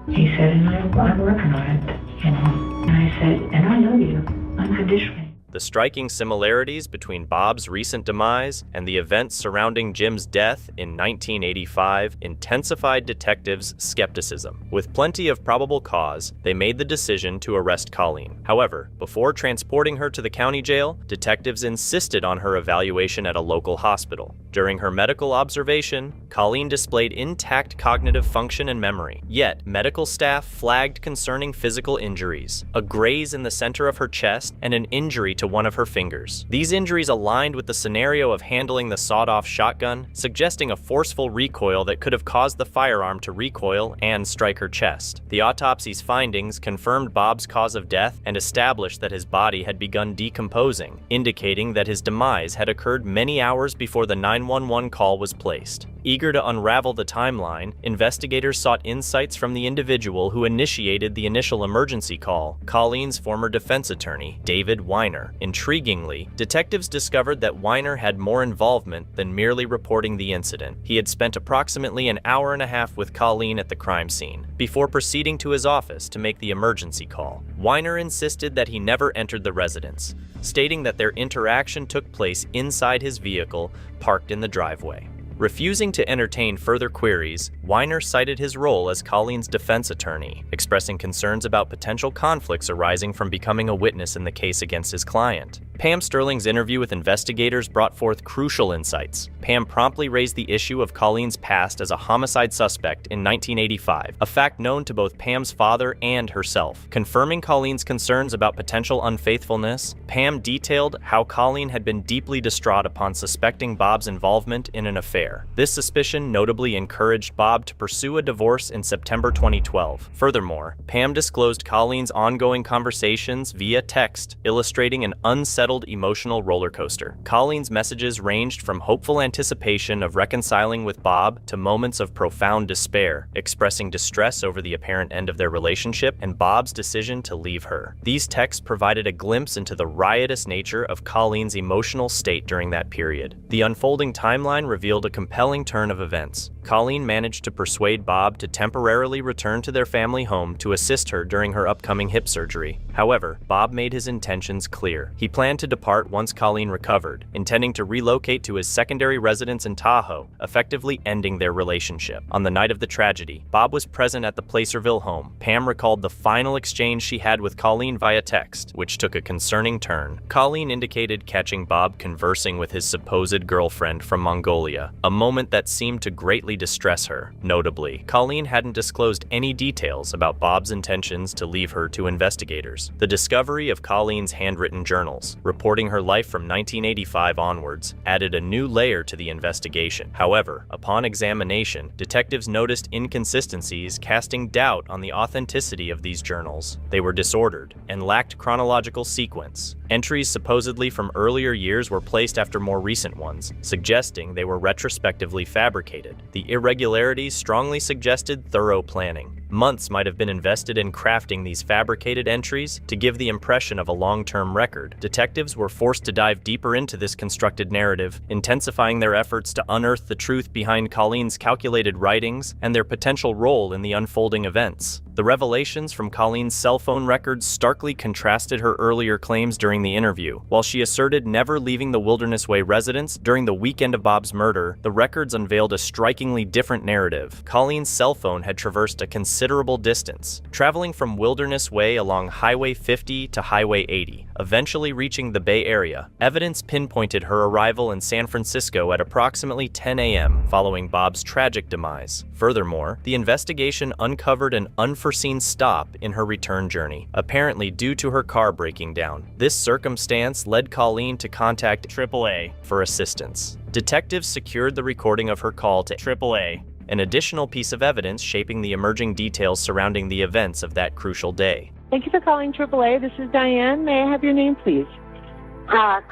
He said, "And I'm working on it, you know." And I said, "And I love you unconditionally." The striking similarities between Bob's recent demise and the events surrounding Jim's death in 1985 intensified detectives' skepticism. With plenty of probable cause, they made the decision to arrest Colleen. However, before transporting her to the county jail, detectives insisted on her evaluation at a local hospital. During her medical observation, Colleen displayed intact cognitive function and memory. Yet, medical staff flagged concerning physical injuries: a graze in the center of her chest and an injury to one of her fingers. These injuries aligned with the scenario of handling the sawed-off shotgun, suggesting a forceful recoil that could have caused the firearm to recoil and strike her chest. The autopsy's findings confirmed Bob's cause of death and established that his body had begun decomposing, indicating that his demise had occurred many hours before the 911 call was placed. Eager to unravel the timeline, investigators sought insights from the individual who initiated the initial emergency call, Colleen's former defense attorney, David Weiner. Intriguingly, detectives discovered that Weiner had more involvement than merely reporting the incident. He had spent approximately an hour and a half with Colleen at the crime scene, before proceeding to his office to make the emergency call. Weiner insisted that he never entered the residence, stating that their interaction took place inside his vehicle, parked in the driveway. Refusing to entertain further queries, Weiner cited his role as Colleen's defense attorney, expressing concerns about potential conflicts arising from becoming a witness in the case against his client. Pam Sterling's interview with investigators brought forth crucial insights. Pam promptly raised the issue of Colleen's past as a homicide suspect in 1985, a fact known to both Pam's father and herself. Confirming Colleen's concerns about potential unfaithfulness, Pam detailed how Colleen had been deeply distraught upon suspecting Bob's involvement in an affair. This suspicion notably encouraged Bob to pursue a divorce in September 2012. Furthermore, Pam disclosed Colleen's ongoing conversations via text, illustrating an unsettled emotional roller coaster. Colleen's messages ranged from hopeful anticipation of reconciling with Bob to moments of profound despair, expressing distress over the apparent end of their relationship and Bob's decision to leave her. These texts provided a glimpse into the riotous nature of Colleen's emotional state during that period. The unfolding timeline revealed a compelling turn of events. Colleen managed to persuade Bob to temporarily return to their family home to assist her during her upcoming hip surgery. However, Bob made his intentions clear. He planned to depart once Colleen recovered, intending to relocate to his secondary residence in Tahoe, effectively ending their relationship. On the night of the tragedy, Bob was present at the Placerville home. Pam recalled the final exchange she had with Colleen via text, which took a concerning turn. Colleen indicated catching Bob conversing with his supposed girlfriend from Mongolia, a moment that seemed to greatly distress her. Notably, Colleen hadn't disclosed any details about Bob's intentions to leave her to investigators. The discovery of Colleen's handwritten journals, reporting her life from 1985 onwards, added a new layer to the investigation. However, upon examination, detectives noticed inconsistencies casting doubt on the authenticity of these journals. They were disordered and lacked chronological sequence. Entries supposedly from earlier years were placed after more recent ones, suggesting they were retrospectively fabricated. The irregularities strongly suggested thorough planning. Months might have been invested in crafting these fabricated entries to give the impression of a long-term record. Detectives were forced to dive deeper into this constructed narrative, intensifying their efforts to unearth the truth behind Colleen's calculated writings and their potential role in the unfolding events. The revelations from Colleen's cell phone records starkly contrasted her earlier claims during the interview. While she asserted never leaving the Wilderness Way residence during the weekend of Bob's murder, the records unveiled a strikingly different narrative. Colleen's cell phone had traversed a considerable distance, traveling from Wilderness Way along Highway 50 to Highway 80, eventually reaching the Bay Area. Evidence pinpointed her arrival in San Francisco at approximately 10 a.m. following Bob's tragic demise. Furthermore, the investigation uncovered an unforeseen stop in her return journey, apparently due to her car breaking down. This circumstance led Colleen to contact AAA for assistance. Detectives secured the recording of her call to AAA, an additional piece of evidence shaping the emerging details surrounding the events of that crucial day. Thank you for calling AAA. This is Diane. May I have your name, please?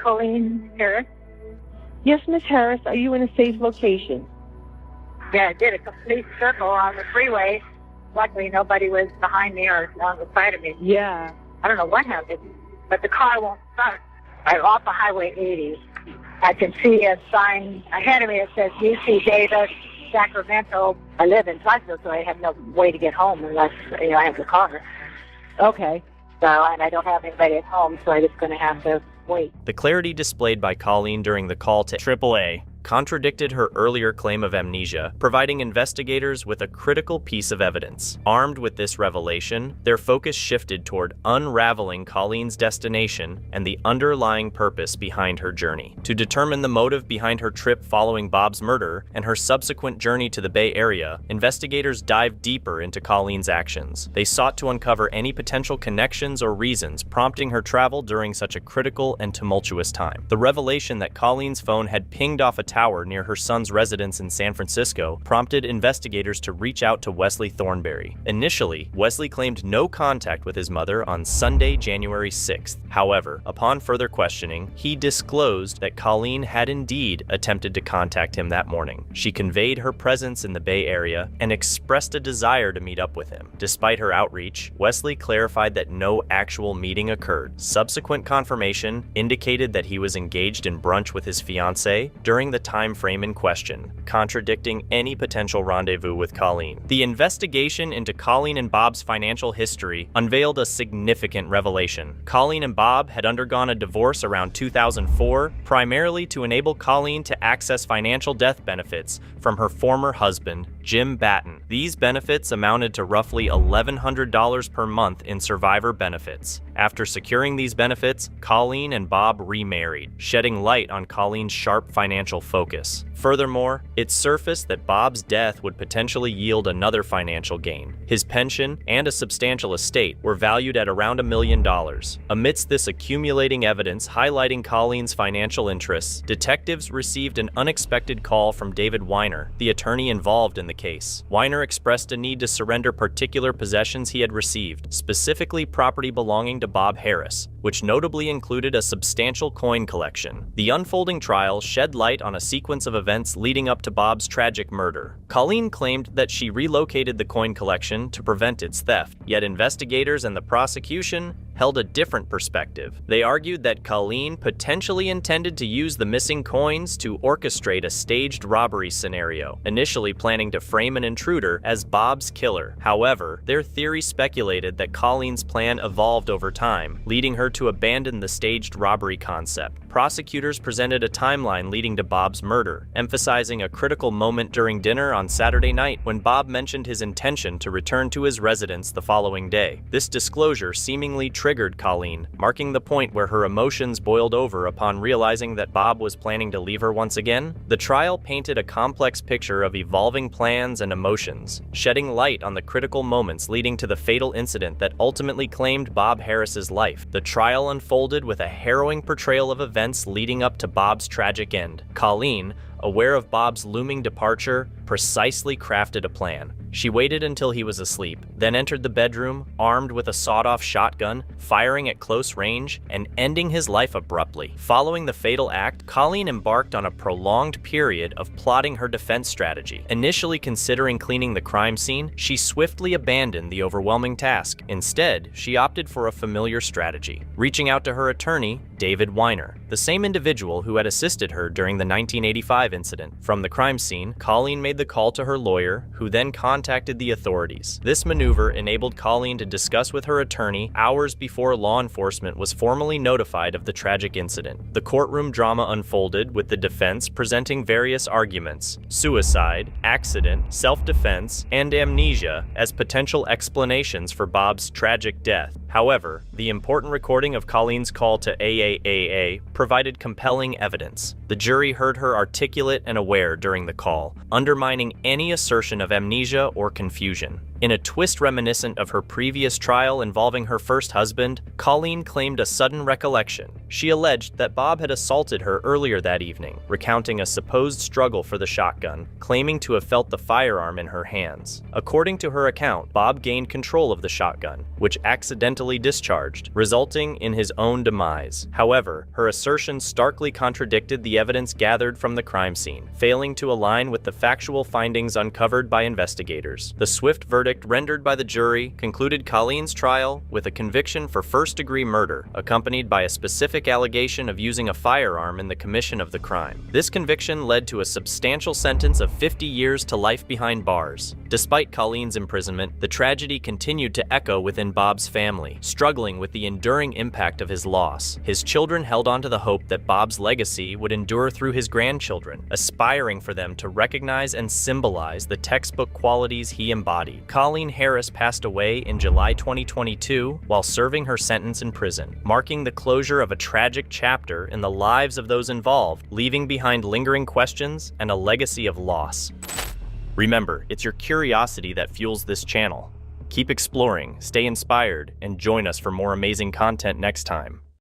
Colleen Harris. Yes, Miss Harris. Are you in a safe location? Yeah, I did a complete circle on the freeway. Luckily, nobody was behind me or on the side of me. Yeah. I don't know what happened, but the car won't start. I'm off of Highway 80. I can see a sign ahead of me that says UC Davis, Sacramento. I live in Pleasantville, so I have no way to get home unless I have the car. Okay. So, and I don't have anybody at home, so I'm just going to have to wait. The clarity displayed by Colleen during the call to AAA contradicted her earlier claim of amnesia, providing investigators with a critical piece of evidence. Armed with this revelation, their focus shifted toward unraveling Colleen's destination and the underlying purpose behind her journey. To determine the motive behind her trip following Bob's murder and her subsequent journey to the Bay Area, investigators dived deeper into Colleen's actions. They sought to uncover any potential connections or reasons prompting her travel during such a critical and tumultuous time. The revelation that Colleen's phone had pinged off a tower near her son's residence in San Francisco prompted investigators to reach out to Wesley Thornberry. Initially, Wesley claimed no contact with his mother on Sunday, January 6th. However, upon further questioning, he disclosed that Colleen had indeed attempted to contact him that morning. She conveyed her presence in the Bay Area and expressed a desire to meet up with him. Despite her outreach, Wesley clarified that no actual meeting occurred. Subsequent confirmation indicated that he was engaged in brunch with his fiancée during the time frame in question, contradicting any potential rendezvous with Colleen. The investigation into Colleen and Bob's financial history unveiled a significant revelation. Colleen and Bob had undergone a divorce around 2004, primarily to enable Colleen to access financial death benefits from her former husband, Jim Batten. These benefits amounted to roughly $1,100 per month in survivor benefits. After securing these benefits, Colleen and Bob remarried, shedding light on Colleen's sharp financial focus. Furthermore, it surfaced that Bob's death would potentially yield another financial gain. His pension and a substantial estate were valued at around $1 million. Amidst this accumulating evidence highlighting Colleen's financial interests, detectives received an unexpected call from David Weiner, the attorney involved in the case. Weiner expressed a need to surrender particular possessions he had received, specifically property belonging to Bob Harris, which notably included a substantial coin collection. The unfolding trial shed light on a sequence of events leading up to Bob's tragic murder. Colleen claimed that she relocated the coin collection to prevent its theft, yet investigators and the prosecution held a different perspective. They argued that Colleen potentially intended to use the missing coins to orchestrate a staged robbery scenario, initially planning to frame an intruder as Bob's killer. However, their theory speculated that Colleen's plan evolved over time, leading her to abandon the staged robbery concept. Prosecutors presented a timeline leading to Bob's murder, emphasizing a critical moment during dinner on Saturday night when Bob mentioned his intention to return to his residence the following day. This disclosure seemingly triggered Colleen, marking the point where her emotions boiled over upon realizing that Bob was planning to leave her once again. The trial painted a complex picture of evolving plans and emotions, shedding light on the critical moments leading to the fatal incident that ultimately claimed Bob Harris's life. The trial unfolded with a harrowing portrayal of events leading up to Bob's tragic end. Colleen, aware of Bob's looming departure, precisely crafted a plan. She waited until he was asleep, then entered the bedroom, armed with a sawed-off shotgun, firing at close range, and ending his life abruptly. Following the fatal act, Colleen embarked on a prolonged period of plotting her defense strategy. Initially considering cleaning the crime scene, she swiftly abandoned the overwhelming task. Instead, she opted for a familiar strategy, reaching out to her attorney, David Weiner, the same individual who had assisted her during the 1985 incident. From the crime scene, Colleen made the call to her lawyer, who then contacted the authorities. This maneuver enabled Colleen to discuss with her attorney hours before law enforcement was formally notified of the tragic incident. The courtroom drama unfolded, with the defense presenting various arguments: suicide, accident, self-defense, and amnesia as potential explanations for Bob's tragic death. However, the important recording of Colleen's call to AAAA provided compelling evidence. The jury heard her articulate and aware during the call, undermining any assertion of amnesia or confusion. In a twist reminiscent of her previous trial involving her first husband, Colleen claimed a sudden recollection. She alleged that Bob had assaulted her earlier that evening, recounting a supposed struggle for the shotgun, claiming to have felt the firearm in her hands. According to her account, Bob gained control of the shotgun, which accidentally discharged, resulting in his own demise. However, her assertion starkly contradicted the evidence gathered from the crime scene, failing to align with the factual findings uncovered by investigators. The swift verdict rendered by the jury concluded Colleen's trial with a conviction for first-degree murder, accompanied by a specific allegation of using a firearm in the commission of the crime. This conviction led to a substantial sentence of 50 years to life behind bars. Despite Colleen's imprisonment, the tragedy continued to echo within Bob's family, struggling with the enduring impact of his loss. His children held on to the hope that Bob's legacy would endure through his grandchildren, aspiring for them to recognize and symbolize the textbook qualities he embodied. Colleen Harris passed away in July 2022 while serving her sentence in prison, marking the closure of a tragic chapter in the lives of those involved, leaving behind lingering questions and a legacy of loss. Remember, it's your curiosity that fuels this channel. Keep exploring, stay inspired, and join us for more amazing content next time.